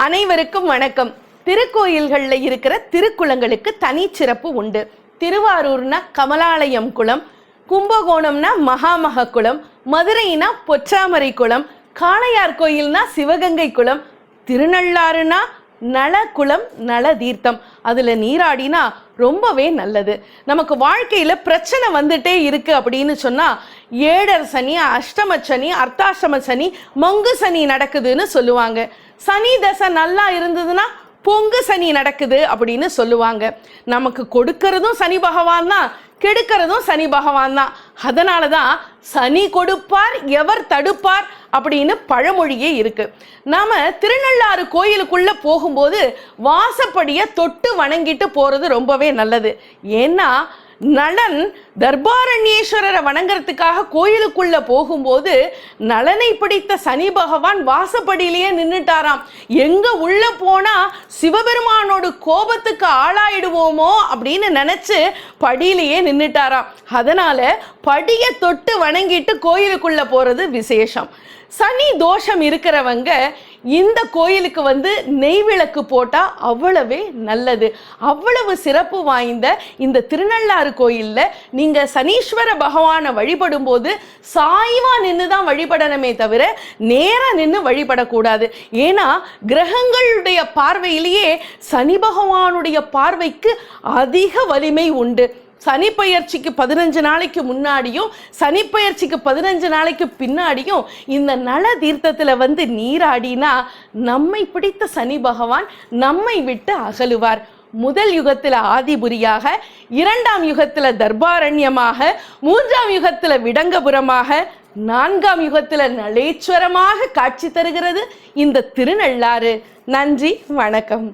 அனைவருக்கும் வணக்கம். திருக்கோயில்கள்ல இருக்கிற திருக்குளங்களுக்கு தனி சிறப்பு உண்டு. திருவாரூர்னா கமலாலயம் குளம், கும்பகோணம்னா மகாமக குளம், மதுரைனா பொற்றாமரை குளம், காளையார் கோயில்னா சிவகங்கை குளம், திருநள்ளாறுனா நலகுளம், நல தீர்த்தம். அதுல நீராடினா ரொம்பவே நல்லது. நமக்கு வாழ்க்கையில பிரச்சனை வந்துட்டே இருக்கு அப்படின்னு சொன்னா ஏழர் சனி, அஷ்டம சனி, அர்த்தாஷ்டம சனி, மங்கு சனி நடக்குதுன்னு சொல்லுவாங்க. சனி தசை நல்லா இருந்ததுன்னா பொங்கு சனி நடக்குது அப்படின்னு சொல்லுவாங்க. நமக்கு கொடுக்கறதும் சனி பகவான் தான், கெடுக்கிறதும் சனி பகவான் தான். அதனால தான் சனி கொடுப்பார் எவர் தடுப்பார் அப்படின்னு பழமொழியே இருக்கு. நாம திருநள்ளாறு கோயிலுக்குள்ள போகும்போது வாசப்படியை தொட்டு வணங்கிட்டு போறது ரொம்பவே நல்லது. ஏன்னா நளன் தர்பாரண்யேஸ்வரரை வணங்குறதுக்காக கோயிலுக்குள்ள போகும்போது நளனை பிடித்த சனி பகவான் வாசப்படியிலேயே நின்றுட்டாராம். எங்க உள்ள போனா சிவபெருமானோட கோபத்துக்கு ஆளாயிடுவோமோ அப்படின்னு நினைச்சு படியிலேயே நின்றுட்டாராம். அதனால படியை தொட்டு வணங்கிட்டு கோயிலுக்குள்ள போறது விசேஷம். சனி தோஷம் இருக்கிறவங்க இந்த கோயிலுக்கு வந்து நெய் விளக்கு போட்டா அவ்வளவே நல்லது. அவ்வளவு சிறப்பு வாய்ந்த இந்த திருநள்ளாறு கோயில்ல நீங்க சனீஸ்வர பகவானை வழிபடும் போது சாய்வா நின்று தான் வழிபடணுமே தவிர நேரா நின்று வழிபடக்கூடாது. ஏன்னா கிரகங்களுடைய பார்வையிலேயே சனி பகவானுடைய பார்வைக்கு அதிக வலிமை உண்டு. சனிப்பெயர்ச்சிக்கு 15 நாளைக்கு முன்னாடியும் சனிப்பெயர்ச்சிக்கு 15 நாளைக்கு பின்னாடியும் இந்த நல தீர்த்தத்தில் வந்து நீராடினா நம்மை பிடித்த சனி பகவான் நம்மை விட்டு அகலுவார். முதல் யுகத்தில் ஆதிபுரியாக, 2ஆம் யுகத்தில் தர்பாரண்யமாக, 3ஆம் யுகத்தில் விடங்கபுரமாக, 4ஆம் யுகத்தில் நளேஸ்வரமாக காட்சி தருகிறது இந்த திருநள்ளாறு. நன்றி, வணக்கம்.